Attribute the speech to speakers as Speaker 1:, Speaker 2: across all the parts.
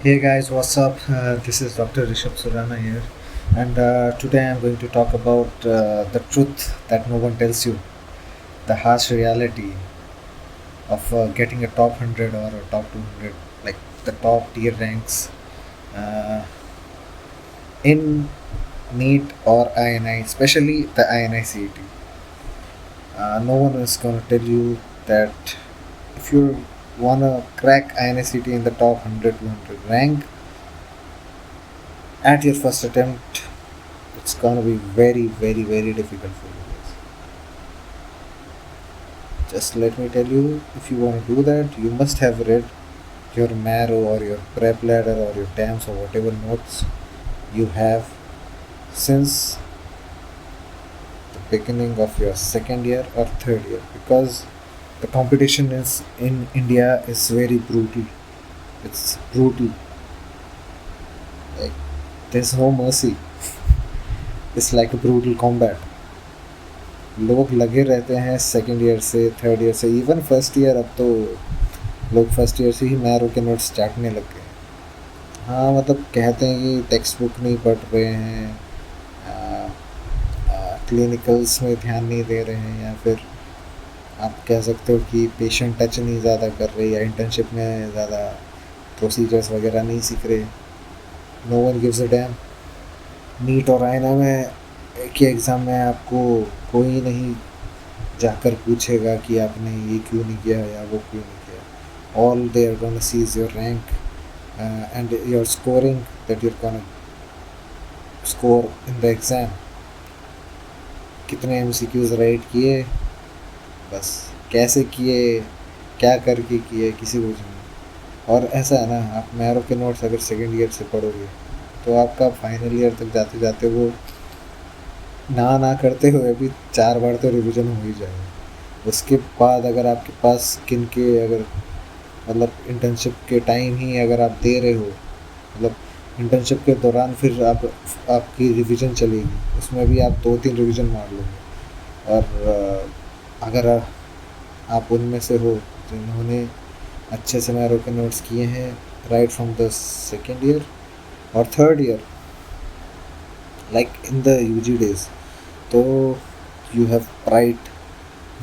Speaker 1: Hey guys, what's up? This is Dr. Rishabh Surana here, and today I'm going to talk about the truth that no one tells you, the harsh reality of getting a top 100 or a top 200, like the top tier ranks uh, in NEET or INI, especially the INI CET. No one is going to tell you that if you want to crack INI CET in the top 100, 200 rank at your first attempt, it's gonna be very, very, very difficult for you guys. Just let me tell you, if you want to do that, you must have read your marrow or your prep ladder or your TAMS or whatever notes you have since the beginning of your second year or third year, because the competition is in India is very brutal. It's brutal. Like there's no mercy. It's like a brutal combat. लोग लगे रहते हैं second year से, third year से, even first year. अब तो लोग first year से ही मैरो के नोट्स चाटने लग गए। हाँ, मतलब कहते हैं कि टेक्स्ट बुक नहीं पढ़ रहे हैं, क्लिनिकल्स में ध्यान नहीं दे रहे हैं, या फिर आप कह सकते हो कि पेशेंट टच नहीं ज़्यादा कर रहे, या इंटर्नशिप में ज़्यादा प्रोसीजर्स वगैरह नहीं सीख रहे। No one gives a damn. NEET और आईना में एक ही एग्ज़ाम में आपको कोई नहीं जाकर पूछेगा कि आपने ये क्यों नहीं किया या वो क्यों नहीं किया। All they are gonna see is your rank and your scoring, that you're gonna score in the exam. कितने एमसीक्यूज़ राइट किए, बस कैसे किए, क्या करके किए, किसी को नहीं। और ऐसा है ना, आप मैरो के नोट्स अगर सेकेंड ईयर से पढ़ोगे तो आपका फाइनल ईयर तक जाते जाते वो ना करते हुए भी 4 बार तो रिवीजन हो ही जाएगा। उसके बाद अगर आपके पास किन के अगर मतलब इंटर्नशिप के टाइम ही अगर आप दे रहे हो, मतलब इंटर्नशिप के दौरान फिर आपकी रिवीजन चलेगी, उसमें भी आप 2-3 रिवीजन मार लोगे। और अगर आप उनमें से हो जिन्होंने अच्छे से मैरो के नोट्स किए हैं right from the second year और third year, like in the UG days, तो you have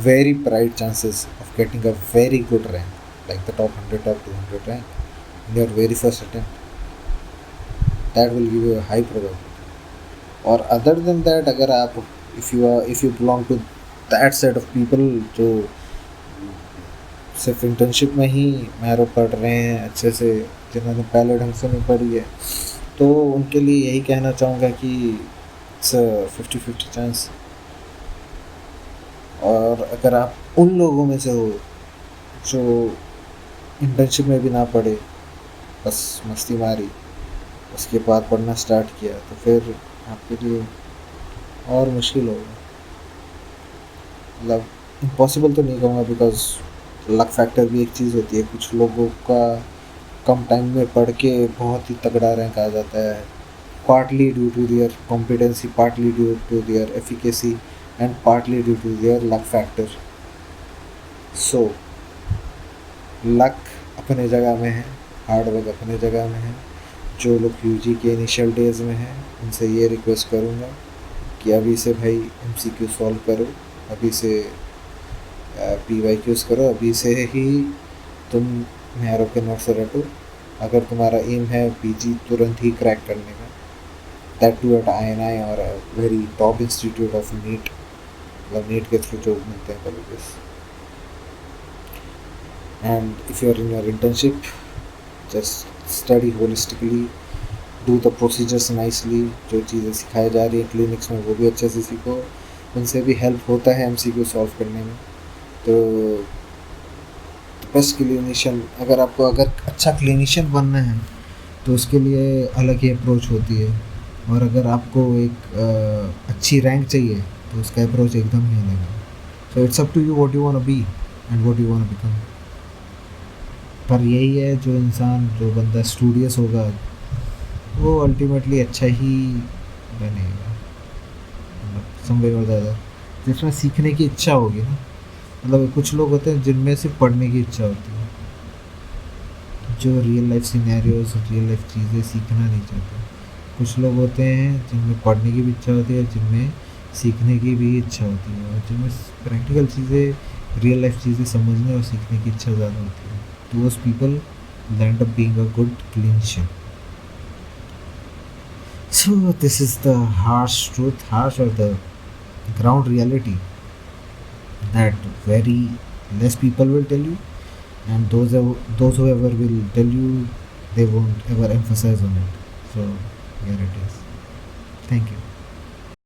Speaker 1: very bright chances of getting a very good rank, like the top 100, top 200 rank in your very first attempt. That will give you a high probability. Or other than that, अगर आप if you belong to that set of people जो सिर्फ internship में ही marrow पढ़ रहे हैं अच्छे से, जिन्होंने पहले ढंग से नहीं पढ़ी है, तो उनके लिए यही कहना चाहूँगा कि इट्स 50-50 चांस। और अगर आप उन लोगों में से हो जो इंटर्नशिप में भी ना पढ़े, बस मस्ती मारी, उसके बाद पढ़ना स्टार्ट किया, तो फिर आपके लिए और मुश्किल होगा। मतलब इम्पॉसिबल तो नहीं कहूँगा, बिकॉज लक फैक्टर भी एक चीज़ होती है। कुछ लोगों का कम टाइम में पढ़ के बहुत ही तगड़ा रैंक आ जाता है, partly due to their competency, partly due to their efficacy, and partly due to their luck factor. So luck अपने जगह में है, हार्ड वर्क अपने जगह में है। जो लोग यूजी के इनिशियल डेज में हैं उनसे ये रिक्वेस्ट करूँगा कि अभी से भाई एमसीक्यू सॉल्व करो, अभी से पीवाईक्यूज करो, अभी से ही तुम मैरो के नोट से रटो। अगर तुम्हारा एम है पीजी तुरंत ही क्रैक करने का, दैट टू एट आईएनआई और very top institute of NEET, मतलब नीट के थ्रू जो मिलते हैं colleges. And if you are in your internship, just study holistically, do the procedures nicely. जो चीज़ें सिखाई जा रही है क्लिनिक्स में वो भी अच्छे से सीखो, उनसे भी हेल्प होता है एमसीक्यू सॉल्व करने में। तो बेस्ट क्लिनिशियन, अगर आपको अगर अच्छा क्लिनिशियन बनना है तो उसके लिए अलग ही अप्रोच होती है। और अगर आपको एक अच्छी रैंक चाहिए तो उसका अप्रोच एकदम ही अलग है। So it's up to you what you want to be and what you want to become. पर यही है, जो इंसान, जो बंदा स्टूडियस होगा वो अल्टीमेटली अच्छा ही बनेगा, मतलब समवेयर और ज़्यादा, जिसमें सीखने की इच्छा होगी ना। मतलब कुछ लोग होते हैं जिनमें सिर्फ पढ़ने की इच्छा होती है, जो real life scenarios, real life चीज़ें सीखना नहीं चाहते। कुछ लोग होते हैं जिनमें पढ़ने की भी इच्छा होती है, जिनमें सीखने की भी इच्छा होती है, और जिनमें प्रैक्टिकल चीज़ें, रियल लाइफ चीज़ें समझने और सीखने की इच्छा ज़्यादा होती है। Those people land up being a good clinician. So this is the harsh truth, harsh or the ground reality that very less people will tell you, and those whoever will tell you, they won't ever emphasize on it. So here it is. Thank you.